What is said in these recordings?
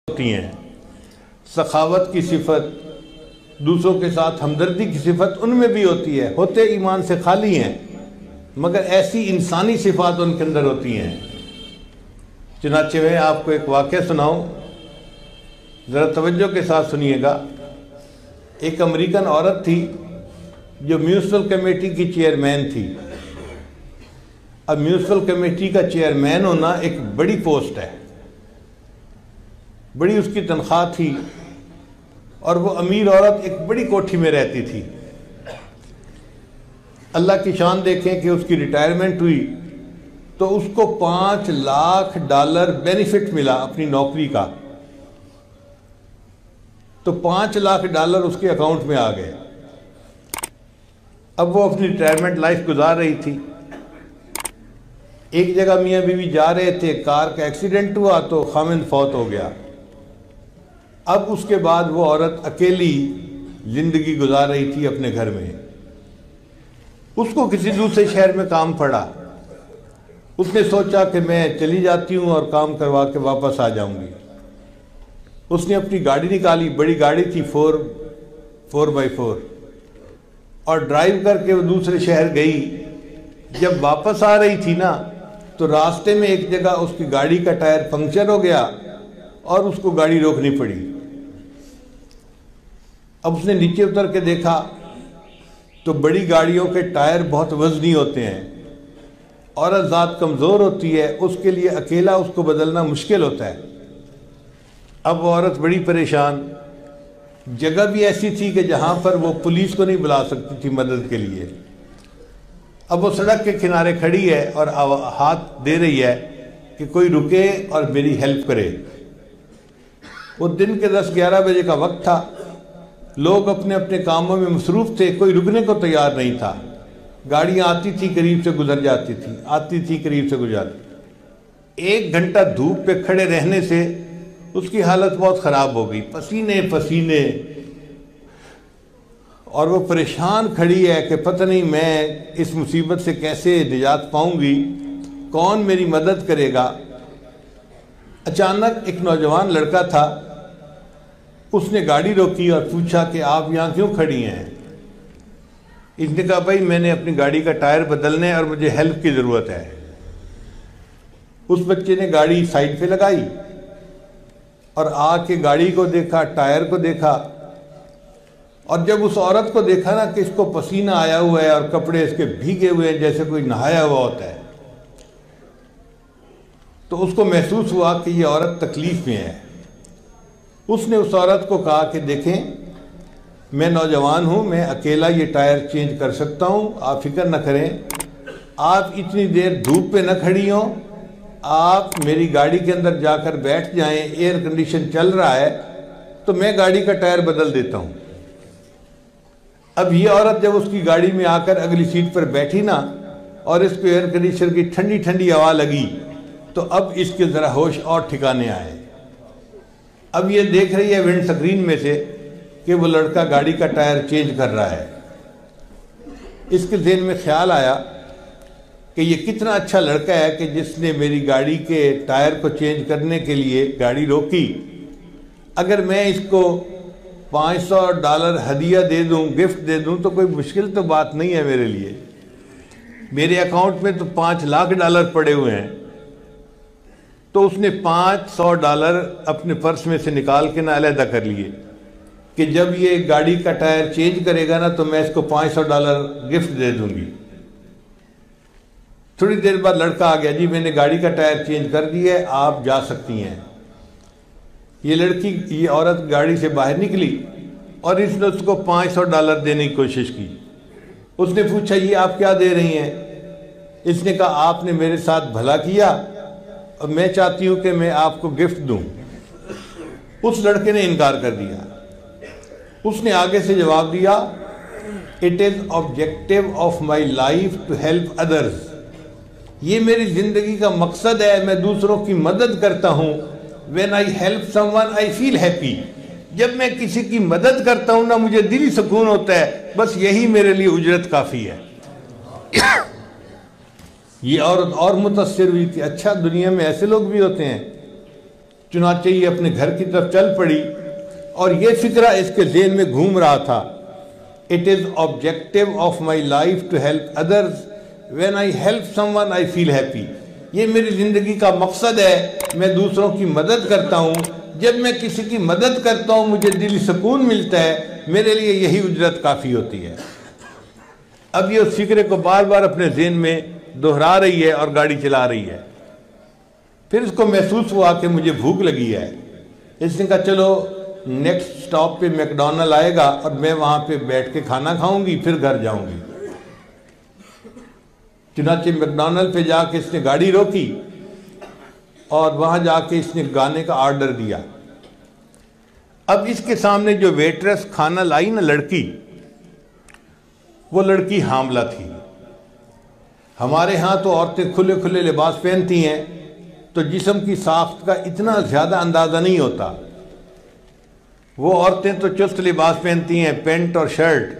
ہوتی ہیں، سخاوت کی صفت، دوسروں کے ساتھ ہمدردی کی صفت ان میں بھی ہوتی ہے، ہوتے ایمان سے خالی ہیں مگر ایسی انسانی صفات ان کے اندر ہوتی ہیں۔ چنانچہ میں آپ کو ایک واقعہ سناؤں، ذرا توجہ کے ساتھ سنیے گا۔ ایک امریکن عورت تھی جو میونسپل کمیٹی کی چیئرمین تھی۔ اب میونسپل کمیٹی کا چیئرمین ہونا ایک بڑی پوسٹ ہے، بڑی اس کی تنخواہ تھی، اور وہ امیر عورت ایک بڑی کوٹھی میں رہتی تھی۔ اللہ کی شان دیکھیں کہ اس کی ریٹائرمنٹ ہوئی تو اس کو $5 لاکھ بینیفٹ ملا اپنی نوکری کا، تو $5 لاکھ اس کے اکاؤنٹ میں آ گئے۔ اب وہ اپنی ریٹائرمنٹ لائف گزار رہی تھی۔ ایک جگہ میاں بیوی جا رہے تھے، کار کا ایکسیڈنٹ ہوا تو خامند فوت ہو گیا۔ اب اس کے بعد وہ عورت اکیلی زندگی گزار رہی تھی اپنے گھر میں۔ اس کو کسی دوسرے شہر میں کام پڑا، اس نے سوچا کہ میں چلی جاتی ہوں اور کام کروا کے واپس آ جاؤں گی۔ اس نے اپنی گاڑی نکالی، بڑی گاڑی تھی 4x4، اور ڈرائیو کر کے وہ دوسرے شہر گئی۔ جب واپس آ رہی تھی نا تو راستے میں ایک جگہ اس کی گاڑی کا ٹائر پنکچر ہو گیا اور اس کو گاڑی روکنی پڑی۔ اب اس نے نیچے اتر کے دیکھا تو بڑی گاڑیوں کے ٹائر بہت وزنی ہوتے ہیں، عورت ذات کمزور ہوتی ہے، اس کے لیے اکیلا اس کو بدلنا مشکل ہوتا ہے۔ اب وہ عورت بڑی پریشان، جگہ بھی ایسی تھی کہ جہاں پر وہ پولیس کو نہیں بلا سکتی تھی مدد کے لیے۔ اب وہ سڑک کے کنارے کھڑی ہے اور ہاتھ دے رہی ہے کہ کوئی رکے اور میری ہیلپ کرے۔ وہ دن کے 10-11 بجے کا وقت تھا، لوگ اپنے اپنے کاموں میں مصروف تھے، کوئی رکنے کو تیار نہیں تھا۔ گاڑیاں آتی تھی قریب سے گزر جاتی تھی، آتی تھی قریب سے گزر جاتی۔ 1 گھنٹہ دھوپ پہ کھڑے رہنے سے اس کی حالت بہت خراب ہو گئی، پسینے پسینے، اور وہ پریشان کھڑی ہے کہ پتہ نہیں میں اس مصیبت سے کیسے نجات پاؤں گی، کون میری مدد کرے گا۔ اچانک ایک نوجوان لڑکا تھا، اس نے گاڑی روکی اور پوچھا کہ آپ یہاں کیوں کھڑی ہیں؟ اس نے کہا بھائی میں نے اپنی گاڑی کا ٹائر بدلنے اور مجھے ہیلپ کی ضرورت ہے۔ اس بچے نے گاڑی سائڈ پہ لگائی اور آ کے گاڑی کو دیکھا، ٹائر کو دیکھا، اور جب اس عورت کو دیکھا نا کہ اس کو پسینہ آیا ہوا ہے اور کپڑے اس کے بھیگے ہوئے ہیں جیسے کوئی نہایا ہوا ہوتا ہے، تو اس کو محسوس ہوا کہ یہ عورت تکلیف میں ہے۔ اس نے اس عورت کو کہا کہ دیکھیں میں نوجوان ہوں، میں اکیلا یہ ٹائر چینج کر سکتا ہوں، آپ فکر نہ کریں، آپ اتنی دیر دھوپ پہ نہ کھڑی ہوں، آپ میری گاڑی کے اندر جا کر بیٹھ جائیں، ایئر کنڈیشن چل رہا ہے تو میں گاڑی کا ٹائر بدل دیتا ہوں۔ اب یہ عورت جب اس کی گاڑی میں آ کر اگلی سیٹ پر بیٹھی نا اور اس کو ایئر کنڈیشن کی ٹھنڈی ٹھنڈی ہوا لگی تو اب اس کے ذرا ہوش اور ٹھکانے آئے۔ اب یہ دیکھ رہی ہے ونڈ سکرین میں سے کہ وہ لڑکا گاڑی کا ٹائر چینج کر رہا ہے۔ اس کے ذہن میں خیال آیا کہ یہ کتنا اچھا لڑکا ہے کہ جس نے میری گاڑی کے ٹائر کو چینج کرنے کے لیے گاڑی روکی۔ اگر میں اس کو $500 ہدیہ دے دوں، گفٹ دے دوں تو کوئی مشکل تو بات نہیں ہے میرے لیے، میرے اکاؤنٹ میں تو $5 لاکھ پڑے ہوئے ہیں۔ تو اس نے $500 اپنے پرس میں سے نکال کے نہ علیحدہ کر لیے کہ جب یہ گاڑی کا ٹائر چینج کرے گا نا تو میں اس کو $500 گفٹ دے دوں گی۔ تھوڑی دیر بعد لڑکا آ گیا، جی میں نے گاڑی کا ٹائر چینج کر دیا ہے، آپ جا سکتی ہیں۔ یہ عورت گاڑی سے باہر نکلی اور اس نے اس کو $500 دینے کی کوشش کی۔ اس نے پوچھا یہ آپ کیا دے رہی ہیں؟ اس نے کہا آپ نے میرے ساتھ بھلا کیا اور میں چاہتی ہوں کہ میں آپ کو گفٹ دوں۔ اس لڑکے نے انکار کر دیا۔ اس نے آگے سے جواب دیا "It is objective of my life to help others"، یہ میری زندگی کا مقصد ہے، میں دوسروں کی مدد کرتا ہوں۔ When I help someone I feel happy، جب میں کسی کی مدد کرتا ہوں نا مجھے دلی سکون ہوتا ہے، بس یہی میرے لیے اجرت کافی ہے۔ یہ عورت اور متاثر ہوئی کہ اچھا دنیا میں ایسے لوگ بھی ہوتے ہیں۔ چنانچہ یہ اپنے گھر کی طرف چل پڑی اور یہ فکرہ اس کے ذہن میں گھوم رہا تھا، "It is objective of my life to help others. When I help someone I feel happy." یہ میری زندگی کا مقصد ہے، میں دوسروں کی مدد کرتا ہوں، جب میں کسی کی مدد کرتا ہوں مجھے دلی سکون ملتا ہے، میرے لیے یہی اجرت کافی ہوتی ہے۔ اب یہ اس فکرے کو بار بار اپنے ذہن میں دہرا رہی ہے اور گاڑی چلا رہی ہے۔ پھر اس کو محسوس ہوا کہ مجھے بھوک لگی ہے۔ اس نے کہا چلو نیکسٹ سٹاپ پہ میک ڈونلڈ آئے گا اور میں وہاں پہ بیٹھ کے کھانا کھاؤں گی، پھر گھر جاؤں گی۔ چنانچہ میک ڈونلڈ پہ جا کے اس نے گاڑی روکی اور وہاں جا کے اس نے گانے کا آرڈر دیا۔ اب اس کے سامنے جو ویٹرس کھانا لائی نا لڑکی، وہ لڑکی حاملہ تھی۔ ہمارے ہاں تو عورتیں کھلے کھلے لباس پہنتی ہیں تو جسم کی ساخت کا اتنا زیادہ اندازہ نہیں ہوتا۔ وہ عورتیں تو چست لباس پہنتی ہیں، پینٹ اور شرٹ،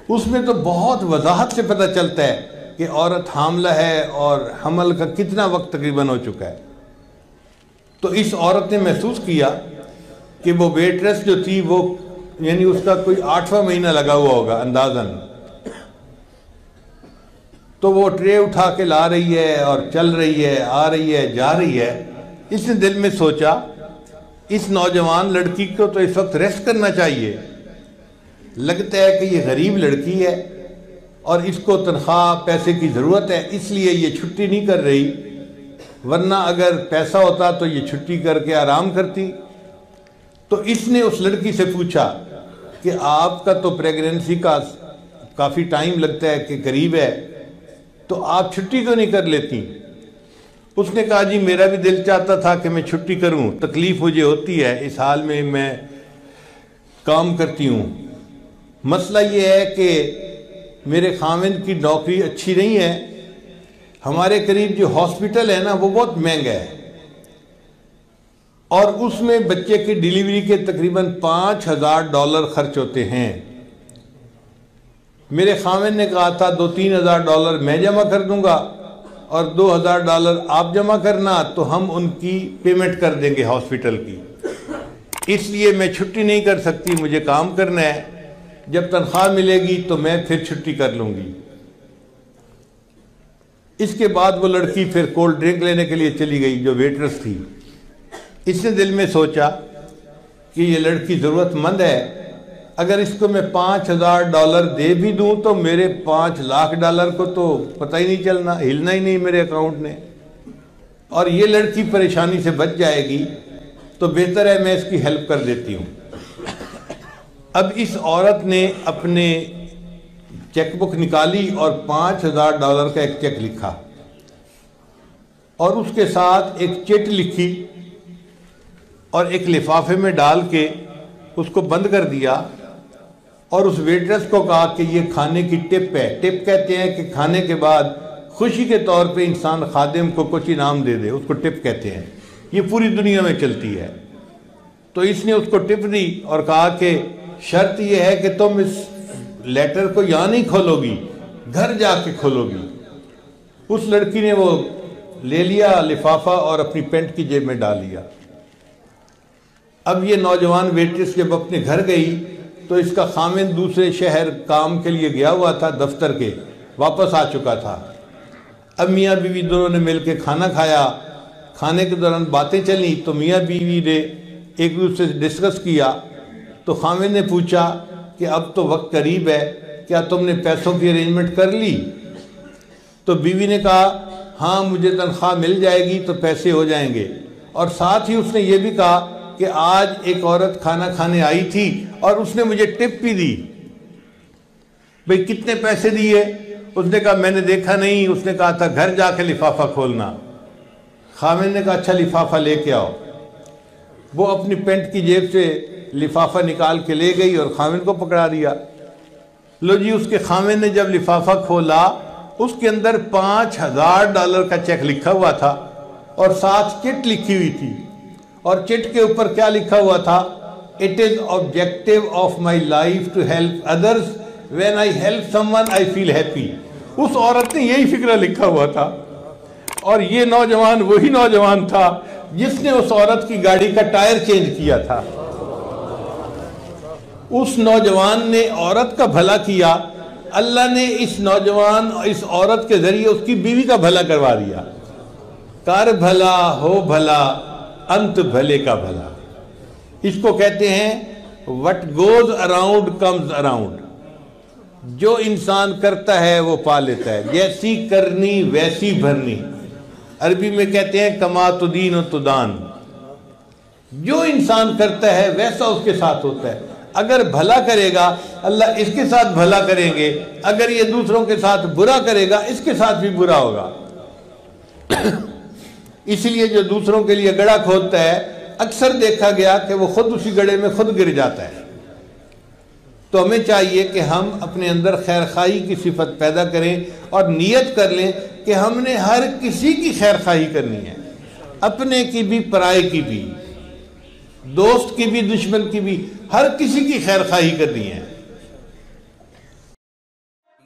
اس میں تو بہت وضاحت سے پتہ چلتا ہے کہ عورت حاملہ ہے اور حمل کا کتنا وقت تقریباً ہو چکا ہے۔ تو اس عورت نے محسوس کیا کہ وہ ویٹرس جو تھی وہ یعنی اس کا کوئی 8واں مہینہ لگا ہوا ہوگا اندازاً۔ تو وہ ٹرے اٹھا کے لا رہی ہے اور چل رہی ہے، آ رہی ہے، جا رہی ہے۔ اس نے دل میں سوچا اس نوجوان لڑکی کو تو اس وقت ریسٹ کرنا چاہیے، لگتا ہے کہ یہ غریب لڑکی ہے اور اس کو تنخواہ پیسے کی ضرورت ہے، اس لیے یہ چھٹی نہیں کر رہی، ورنہ اگر پیسہ ہوتا تو یہ چھٹی کر کے آرام کرتی۔ تو اس نے اس لڑکی سے پوچھا کہ آپ کا تو پریگننسی کا کافی ٹائم لگتا ہے کہ قریب ہے، تو آپ چھٹی کیوں نہیں کر لیتی؟ اس نے کہا جی میرا بھی دل چاہتا تھا کہ میں چھٹی کروں، تکلیف مجھے ہوتی ہے، اس حال میں کام کرتی ہوں۔ مسئلہ یہ ہے کہ میرے خاوند کی نوکری اچھی نہیں ہے، ہمارے قریب جو ہاسپٹل ہے نا وہ بہت مہنگا ہے اور اس میں بچے کی ڈیلیوری کے تقریباً $5000 خرچ ہوتے ہیں۔ میرے خاوند نے کہا تھا $2-3 ہزار میں جمع کر دوں گا اور $2000 آپ جمع کرنا، تو ہم ان کی پیمنٹ کر دیں گے ہاسپٹل کی، اس لیے میں چھٹی نہیں کر سکتی، مجھے کام کرنا ہے، جب تنخواہ ملے گی تو میں پھر چھٹی کر لوں گی۔ اس کے بعد وہ لڑکی پھر کولڈ ڈرنک لینے کے لیے چلی گئی جو ویٹرس تھی۔ اس نے دل میں سوچا کہ یہ لڑکی ضرورت مند ہے، اگر اس کو میں $5000 دے بھی دوں تو میرے $5,00,000 کو تو پتہ ہی نہیں چلنا، ہلنا ہی نہیں میرے اکاؤنٹ نے، اور یہ لڑکی پریشانی سے بچ جائے گی، تو بہتر ہے میں اس کی ہیلپ کر دیتی ہوں۔ اب اس عورت نے اپنے چیک بک نکالی اور $5000 کا ایک چیک لکھا اور اس کے ساتھ ایک چٹ لکھی اور ایک لفافے میں ڈال کے اس کو بند کر دیا اور اس ویٹرس کو کہا کہ یہ کھانے کی ٹپ ہے۔ ٹپ کہتے ہیں کہ کھانے کے بعد خوشی کے طور پہ انسان خادم کو کچھ انعام دے دے، اس کو ٹپ کہتے ہیں، یہ پوری دنیا میں چلتی ہے۔ تو اس نے اس کو ٹپ دی اور کہا کہ شرط یہ ہے کہ تم اس لیٹر کو یہاں نہیں کھولو گی، گھر جا کے کھولو گی۔ اس لڑکی نے وہ لے لیا لفافہ اور اپنی پینٹ کی جیب میں ڈال لیا۔ اب یہ نوجوان ویٹرس جب اپنے گھر گئی تو اس کا خاوند دوسرے شہر کام کے لیے گیا ہوا تھا، دفتر کے واپس آ چکا تھا۔ اب میاں بیوی دونوں نے مل کے کھانا کھایا، کھانے کے دوران باتیں چلیں تو میاں بیوی نے ایک دوسرے سے ڈسکس کیا، تو خاوند نے پوچھا کہ اب تو وقت قریب ہے، کیا تم نے پیسوں کی ارینجمنٹ کر لی؟ تو بیوی نے کہا ہاں مجھے تنخواہ مل جائے گی تو پیسے ہو جائیں گے، اور ساتھ ہی اس نے یہ بھی کہا کہ آج ایک عورت کھانا کھانے آئی تھی اور اس نے مجھے ٹپ بھی دی۔ بھئی کتنے پیسے دیے؟ اس نے کہا میں نے دیکھا نہیں، اس نے کہا تھا گھر جا کے لفافہ کھولنا۔ خاوند نے کہا اچھا لفافہ لے کے آؤ۔ وہ اپنی پینٹ کی جیب سے لفافہ نکال کے لے گئی اور خاوند کو پکڑا دیا۔ لو جی اس کے خاوند نے جب لفافہ کھولا اس کے اندر $5000 کا چیک لکھا ہوا تھا اور ساتھ چٹ لکھی ہوئی تھی، اور چٹ کے اوپر کیا لکھا ہوا تھا؟ It is objective of my life to help others. When I help someone I feel happy. اس عورت نے یہی فکرہ لکھا ہوا تھا، اور یہ نوجوان وہی نوجوان تھا جس نے اس عورت کی گاڑی کا ٹائر چینج کیا تھا، اس نوجوان نے عورت کا بھلا کیا، اللہ نے اس نوجوان اس عورت کے ذریعے اس کی بیوی کا بھلا کروا دیا۔ کر بھلا ہو بھلا انت بھلے کا بھلا، اس کو کہتے ہیں what goes around comes around, جو انسان کرتا ہے وہ پا لیتا ہے، جیسی کرنی ویسی بھرنی، عربی میں کہتے ہیں کما تدین و تدان، جو انسان کرتا ہے ویسا اس کے ساتھ ہوتا ہے۔ اگر بھلا کرے گا اللہ اس کے ساتھ بھلا کریں گے، اگر یہ دوسروں کے ساتھ برا کرے گا اس کے ساتھ بھی برا ہوگا۔ اس لیے جو دوسروں کے لیے گڑھا کھودتا ہے اکثر دیکھا گیا کہ وہ خود اسی گڑھے میں خود گر جاتا ہے۔ تو ہمیں چاہیے کہ ہم اپنے اندر خیر خواہی کی صفت پیدا کریں اور نیت کر لیں کہ ہم نے ہر کسی کی خیر خواہی کرنی ہے، اپنے کی بھی پرائے کی بھی، دوست کی بھی دشمن کی بھی، ہر کسی کی خیر خواہی کرنی ہے۔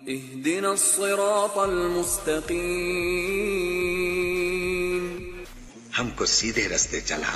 اهدنا الصراط المستقیم، ہم کو سیدھے رستے چلا